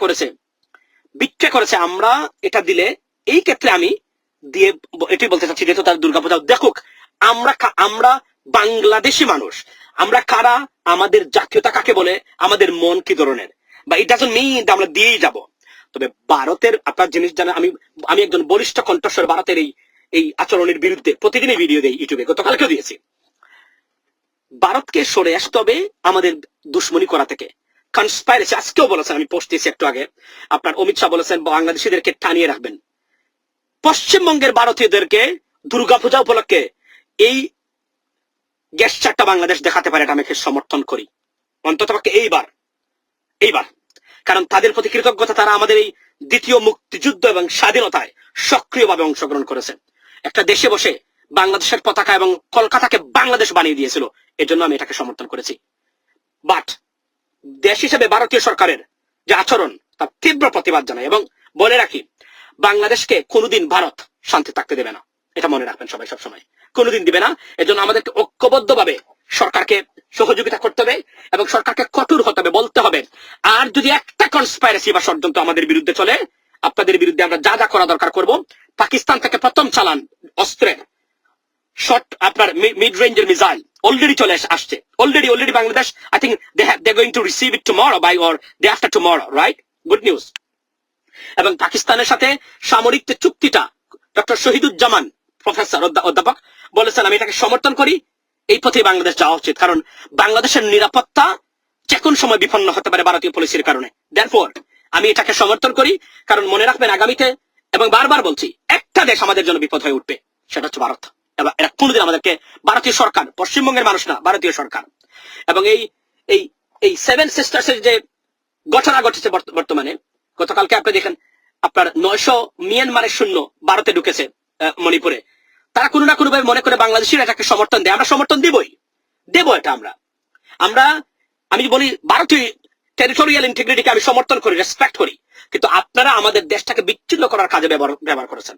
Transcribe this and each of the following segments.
করেছে, বিক্রি করেছে। আমরা এটা দিলে এই ক্ষেত্রে আমি দিয়ে এটাই বলতে চাচ্ছি, যেহেতু তার দুর্গাপূজা দেখুক, আমরা বাংলাদেশি মানুষ, আমরা কারা, আমাদের জাতীয়তা কাকে বলে, আমাদের মন কি ধরনের, বা ইট ডাজন্ট মিন আমরা দিয়েই যাব। তবে ভারতের আপনার জিনিস জানা, আমি একজন বলিষ্ঠ কণ্ঠস্বর ভারতের এই আচরণের বিরুদ্ধে প্রতিদিনই ভিডিও দেই ইউটিউবে, গতকালকেও দিয়েছি। ভারতকে সরে আসতে হবে আমাদের দুশ্মনী করা থেকে। কনস্পাইরেসি আজকেও বলেছেন, আমি পোস্ট দিয়েছি একটু আগে, আপনার অমিত শাহ বলেছেন বাংলাদেশিদেরকে টানিয়ে রাখবেন। পশ্চিমবঙ্গের ভারতীয়দেরকে দুর্গাপূজা উপলক্ষে এই গ্যাস চারটা বাংলাদেশ দেখাতে পারে, এটা আমি সমর্থন করি, অন্ততপক্ষে এইবার। কারণ তাদের প্রতি কৃতজ্ঞতা, তারা আমাদের এই দ্বিতীয় মুক্তিযুদ্ধ এবং স্বাধীনতায় সক্রিয়ভাবে অংশগ্রহণ করেছে। একটা দেশে বসে বাংলাদেশের পতাকা এবং কলকাতাকে বাংলাদেশ বানিয়ে দিয়েছিল, এজন্য আমি এটাকে সমর্থন করেছি। বাট দেশ হিসেবে ভারতীয় সরকারের যে আচরণ, তার তীব্র প্রতিবাদ জানাই এবং বলে রাখি, বাংলাদেশকে কোনোদিন ভারত শান্তি থাকতে দেবে না, এটা মনে রাখবেন সবাই, সবসময় কোনোদিন দিবে না। এজন্য আমাদেরকে ঐক্যবদ্ধভাবে সরকারকে সহযোগিতা করতে হবে এবং সরকারকে কঠোর হতে হবে, বলতে হবে। আর যদি একটা কনস্পাইরেসি বা ষড়যন্ত্র আমাদের বিরুদ্ধে চলে, আপনাদের বিরুদ্ধে আমরা যা যা করা দরকার করব। পাকিস্তান থেকে প্রথম চালান অস্ত্রের শর্ট আপনার মিড রেঞ্জের মিসাইল অলরেডি চলে আসছে, already Bangladesh, I think they going to receive it tomorrow by or day after tomorrow, right? Good news. এবং পাকিস্তানের সাথে সামরিক চুক্তিটা ডক্টর শহীদুজ্জামান প্রফেসর অধ্যাপক বলেছেন, আমি এটাকে সমর্থন করি, এই পথে বাংলাদেশ যাওয়া উচিত। কারণ বাংলাদেশের নিরাপত্তা যে কোন সময় বিপন্ন হতে পারে ভারতীয় পলিসির কারণে। দেয়ারফর আমি এটাকে সমর্থন করি, কারণ মনে রাখবেন আগামীতে, এবং বারবার বলছি, একটা দেশ আমাদের জন্য বিপদ হয়ে উঠবে, সেটা হচ্ছে ভারত। এবার এরা কোনোদিন আমাদেরকে, ভারতীয় সরকার, পশ্চিমবঙ্গের মানুষ না, ভারতীয় সরকার। এবং এই সেভেন সিস্টার্সের যে ঘটনা ঘটেছে বর্তমানে, গতকালকে আপনি দেখেন আপনার 900 মিয়ানমারের সৈন্য ভারতে ঢুকেছে মণিপুরে। তারা কোনো না কোনো ভাবে মনে করে বাংলাদেশিরা এটাকে সমর্থন দেয়, আমরা সমর্থন দেব এটা আমরা আমি বলি ভারতীয় টেরিটোরিয়াল ইন্টিগ্রিটিকে আমি সমর্থন করি, রেসপেক্ট করি, কিন্তু আপনারা আমাদের দেশটাকে বিচ্ছিন্ন করার কাজে ব্যবহার করেছেন।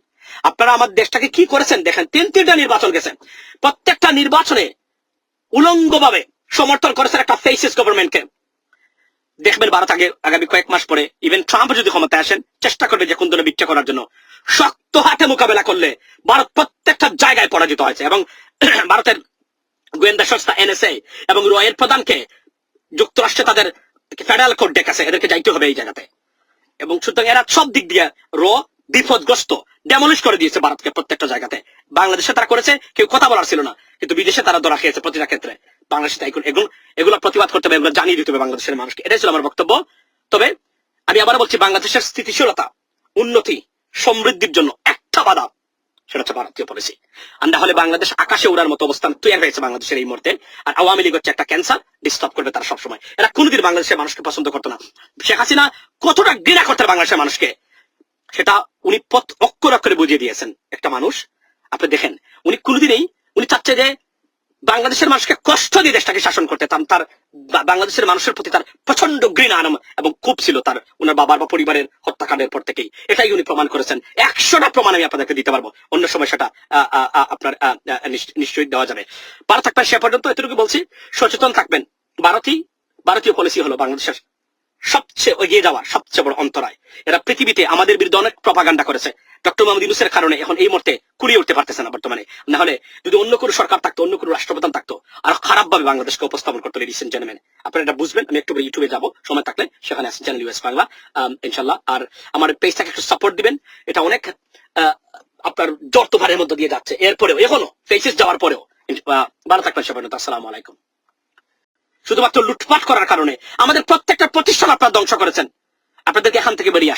আপনারা আমাদের দেশটাকে কি করেছেন দেখেন, 3টা নির্বাচন গেছেন, প্রত্যেকটা নির্বাচনে উলঙ্গভাবে সমর্থন করেছেন একটা ফেসিস্ট গভর্নমেন্টকে। দেখবেন ভারত আগামী কয়েক মাস পরে ইভেন ট্রাম্প যদি ক্ষমতায় আসেন, চেষ্টা করবে যে কোন ধরনের বিচ্ছা করার জন্য। শক্ত হাতে মোকাবেলা করলে ভারত প্রত্যেকটা জায়গায় পরাজিত হয়েছে। এবং ভারতের গোয়েন্দা সংস্থা NSA এবং রয়ের প্রধানকে যুক্তরাষ্ট্রে তাদের ফেডারেল কোর্ট ডেকেছে, এদেরকে যাইতে হবে এই জায়গাতে। এবং সুতরাং এরা সব দিক দিয়ে বিপদগ্রস্ত, ডেমলিশ করে দিয়েছে ভারতকে প্রত্যেকটা জায়গাতে। বাংলাদেশে তারা করেছে, কেউ কথা বলার ছিল না, কিন্তু বিদেশে তারা ধরা খেয়েছে প্রতিটা ক্ষেত্রে। বাংলাদেশে তাই এগুলো প্রতিবাদ করতে হবে, এগুলো জানিয়ে দিতে হবে বাংলাদেশের মানুষকে। এটাই ছিল আমার বক্তব্য। তবে আমি আবার বলছি, বাংলাদেশের স্থিতিশীলতা, উন্নতি, সমৃদ্ধির জন্য একটা বাধা, সেটা হচ্ছে ভারতীয় পলিসি। আর না হলে বাংলাদেশ আকাশে উড়ার মতো অবস্থান তৈরি হয়েছে বাংলাদেশের এই মুহূর্তে। আর আওয়ামী লীগ হচ্ছে একটা ক্যান্সার, ডিস্টার্ব করবে তারা সবসময়। এরা কোনোদিন বাংলাদেশের মানুষকে পছন্দ করতো না। শেখ হাসিনা কতটা ঘৃণা করতেন বাংলাদেশের মানুষকে, সেটা উনি অক্ষর অক্ষরে বুঝিয়ে দিয়েছেন একটা মানুষ। আপনি দেখেন, উনি কোনোদিনই উনি চাচ্ছে যে বাংলাদেশের মানুষকে কষ্ট দিয়ে দেশটাকে শাসন করতে। তার বাংলাদেশের মানুষের প্রতি তার প্রচন্ড ঘৃণা এবং খুব ছিল তার, ওনার বাবার বা পরিবারের হত্যাকাণ্ডের পর থেকেই। এটাই উনি প্রমাণ করেছেন। 100টা প্রমাণ আমি আপনাদেরকে দিতে পারবো, অন্য সময় সেটা আপনার নিশ্চয়ই দেওয়া যাবে। ভালো থাকবেন, সে পর্যন্ত এতটুকু বলছি, সচেতন থাকবেন। ভারতীয় পলিসি হলো বাংলাদেশের সবচেয়ে এগিয়ে যাওয়ার সবচেয়ে বড় অন্তরায়। এরা পৃথিবীতে আমাদের বিরুদ্ধে অনেক প্রপাগান্ডা করেছে। ডক্টর মোহাম্মদ ইউনূসের কারণে এখন এই মুহূর্তে কুলিয়ে উঠতে পারতেছে না বর্তমানে। না হলে যদি অন্য কোনো সরকার থাকতো, অন্য কোনো রাষ্ট্রপ্রধান থাকতো, আর খারাপ ভাবে বাংলাদেশকে উপস্থাপন করতো। লেডিস এন্ড জেন্টলম্যান, আপনারা এটা বুঝবেন। আমি একটু ইউটিউবে যাবো, সময় থাকলে সেখানে আছে চ্যানেল US বাংলা, ইনশাল্লাহ। আর আমার পেজটাকে একটু সাপোর্ট দিবেন। এটা অনেক আপনার জর্তভারের মধ্যে দিয়ে যাচ্ছে, এরপরেও এখনো ফেসিস যাওয়ার পরেও। ভালো থাকবেন সবাই, আসসালামু আলাইকুম। শুধুমাত্র লুটপাট করার কারণে আমাদের প্রত্যেকটা প্রতিষ্ঠান আপনারা ধ্বংস করেছেন। আপনাদেরকে এখান থেকে বেরিয়ে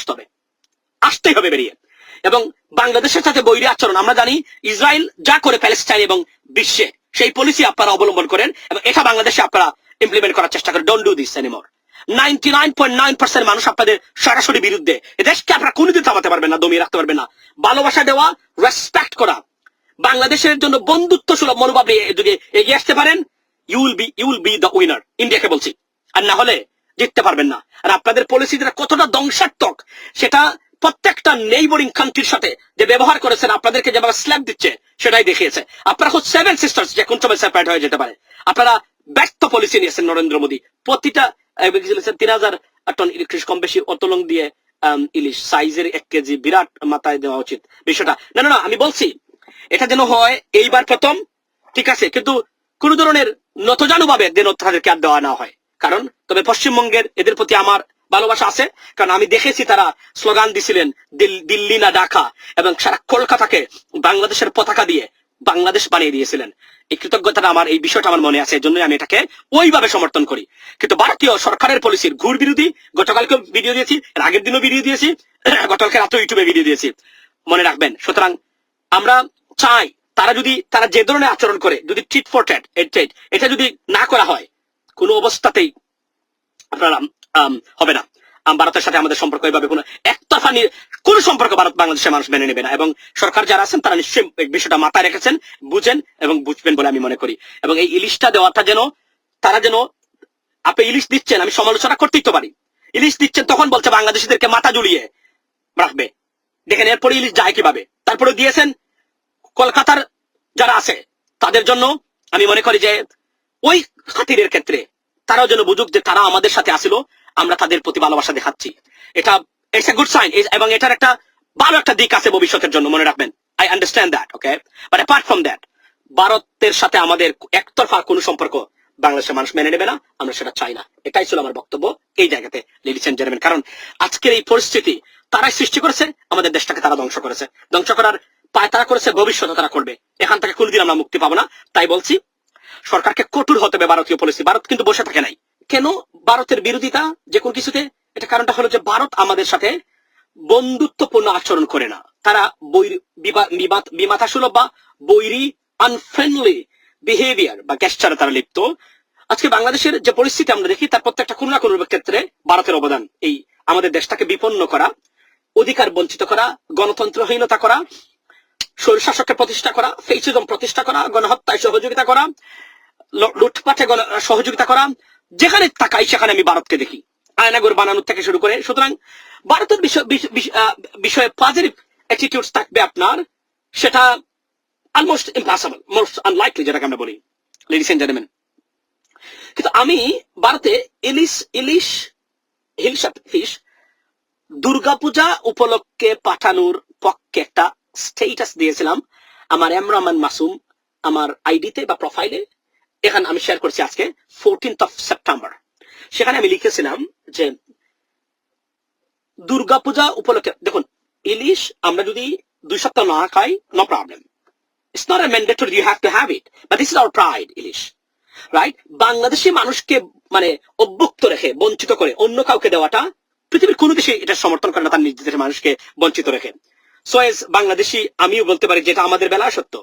আসতেই হবে বেরিয়ে। এবং বাংলাদেশের সাথে বৈরী আচরণ, আমরা জানি ইসরায়েল যা করে প্যালেস্টাইন এবং বিশ্বে, সেই পলিসি আপনারা অবলম্বন করেন এবং এটা বাংলাদেশে আপনারা ইমপ্লিমেন্ট করার চেষ্টা করেন। Don't do this anymore. 99.9% মানুষ আপনাদের সরাসরি বিরুদ্ধে। এদেশকে আপনারা কোনোদিন থামাতে পারবেন না, দমিয়ে রাখতে পারবেন না। ভালোবাসা দেওয়া, রেসপেক্ট করা, বাংলাদেশের জন্য বন্ধুত্ব সুলভ মনোভাব যদি এগিয়ে আসতে পারেন, you will be the winner, ইন্ডিয়াকে বলছি। আর না হলে জিততে পারবেন না। আর আপনাদের পলিসি যেটা কতটা ধ্বংসাত্মক, সেটা প্রত্যেকটা নেইবরিং কান্ট্রির সাথে যে ব্যবহার করেছেন, আপনাদেরকে যেভাবে স্ল্যাপ দিচ্ছে, সেটাই দেখিয়েছে। আপনারা খুব 7 সিস্টার্স যে কোন সময় সেপারেট হয়ে যেতে পারে। আপনারা ব্যর্থ পলিসি নিয়েছেন নরেন্দ্র মোদী। প্রতিটা 3000 টন ইলিশ কম বেশি অতলং দিয়ে ইলিশ সাইজের 1 কেজি বিরাট মাথায় দেওয়া উচিত বিষয়টা। না না না, আমি বলছি এটা যেন হয় এইবার প্রথম, ঠিক আছে, কিন্তু কোন ধরনের নতজানু ভাবে যেন তাদেরকে আর দেওয়া না হয়। কারণ তবে পশ্চিমবঙ্গের এদের প্রতি আমার ভালোবাসা আছে, কারণ আমি দেখেছি তারা স্লোগান দিছিলেন দিল্লি না ঢাকা, এবং সারা কলকাতাকে বাংলাদেশের পতাকা দিয়ে বাংলাদেশ বানিয়ে দিয়েছিলেন। এই কৃতজ্ঞতাটা আমার, এই বিষয়টা আমার মনে আছে, এই জন্যই আমি এটাকে ওইভাবে সমর্থন করি। কিন্তু ভারতীয় সরকারের পলিসির ঘুর বিরোধী, গতকালকে ভিডিও দিয়েছি, এর আগের দিনও ভিডিও দিয়েছি, গতকালকে রাতে ইউটিউবে ভিডিও দিয়েছি, মনে রাখবেন। সুতরাং আমরা চাই তারা যে ধরনের আচরণ করে, যদি টিট ফর ট্যাট এটা যদি না করা হয়, কোনো অবস্থাতেই আপনারা হবে না। ভারতের সাথে আমাদের সম্পর্ক এইভাবে কোনো একতরফা কোন সম্পর্ক ভারত বাংলাদেশের মানুষ মেনে নেবে না, এবং সরকার যারা আছেন তারা নিশ্চয়ই বিষয়টা মাথায় রেখেছেন, বুঝেন এবং বুঝবেন বলে আমি মনে করি। এবং এই ইলিশটা দেওয়াটা যেন তারা যেন, আপনি ইলিশ দিচ্ছেন, আমি সমালোচনা করতেই তো পারি, ইলিশ দিচ্ছেন তখন বলছে বাংলাদেশিদেরকে মাথা ঝুলিয়ে রাখবে, দেখেন এরপরে ইলিশ যায় কিভাবে। তারপরে দিয়েছেন কলকাতার যারা আছে তাদের জন্য। আমি মনে করি যে ওই খাতিরের ক্ষেত্রে তারাও যেন বুঝুক যে তারা আমাদের সাথে আসিল, আমরা তাদের প্রতি ভালোবাসা দেখাচ্ছি। এটা ইটস এ গুড সাইন, এবং এটার একটা ভালো একটা দিক আছে ভবিষ্যতের জন্য, মনে রাখবেন। I understand that, okay, but apart from that, ভারতের সাথে আমাদের একতরফা কোনো সম্পর্ক বাংলাদেশের মানুষ মেনে নেবে না, আমরা সেটা চাই না। এটাই ছিল আমার বক্তব্য এই জায়গাতে, লেডিস এন্ড জেন্টলম্যান। কারণ আজকের এই পরিস্থিতি তারাই সৃষ্টি করেছে, আমাদের দেশটাকে তারা ধ্বংস করেছে, ধ্বংস করার পায় তারা করেছে, ভবিষ্যতে তারা করবে। এখান থেকে কোনদিন আমরা মুক্তি পাবো না। তাই বলছি সরকারকে কঠোর হতে হবে ভারতীয় পলিসি। ভারত কিন্তু বসে থাকে নাই। কেন ভারতের বিরোধিতা যে কোন কিছুতে? এটা কারণটা হলো যে ভারত আমাদের সাথে বন্ধুত্বপূর্ণ আচরণ করে না, তারা বিমাতা সুলভ বা বৈরী আনফ্রেন্ডলি বিহেভিয়ার বা গ্যাস্টারে তারা লিপ্ত। আজকে বাংলাদেশের যে পরিস্থিতি আমরা দেখি, তার প্রত্যেকটা কোনো না কোনো ক্ষেত্রে ভারতের অবদান। এই আমাদের দেশটাকে বিপন্ন করা, অধিকার বঞ্চিত করা, গণতন্ত্রহীনতা করা, স্বৈরশাসককে প্রতিষ্ঠা করা, ফেসিজম প্রতিষ্ঠা করা, গণহত্যায় সহযোগিতা করা, লুটপাটে সহযোগিতা করা, যেখানে তাকাই সেখানে আমি ভারতকে দেখি, আয়নাগর বানানোর থেকে শুরু করে। সুতরাং ভারতের বিষয়ে পজিটিভ অ্যাটিটিউড থাকবে আপনার, সেটা অলমোস্ট ইম্পসিবল, মোস্ট আনলাইকলি যেটাকে আমরা বলি, লেডিস এন্ড জেন্টলম্যান। কিন্তু আমি ভারতে ইলিশ ফিশ দুর্গাপূজা উপলক্ষে পাঠানোর পক্ষে একটা স্টেটাস দিয়েছিলাম আমার রহমান মাসুম আমার আইডিতে বা প্রোফাইলে। এখানে আমি শেয়ার করছি আজকে 14th of September। সেখানে আমি লিখেছিলাম যে দুর্গাপূজা উপলক্ষে, দেখুন ইলিশ আমরা যদি 2 সপ্তাহ না খাই, no problem, it's not a mandatory, you have to have it, but this is our pride, ilish, right? Bangladeshi মানুষকে মানে অভুক্ত রেখে, বঞ্চিত করে অন্য কাউকে দেওয়াটা পৃথিবীর কোনো দেশে এটা সমর্থন করে না, তার নিজ দেশের মানুষকে বঞ্চিত রেখে। সো এজ বাংলাদেশি আমিও বলতে পারি যেটা আমাদের বেলা সত্য।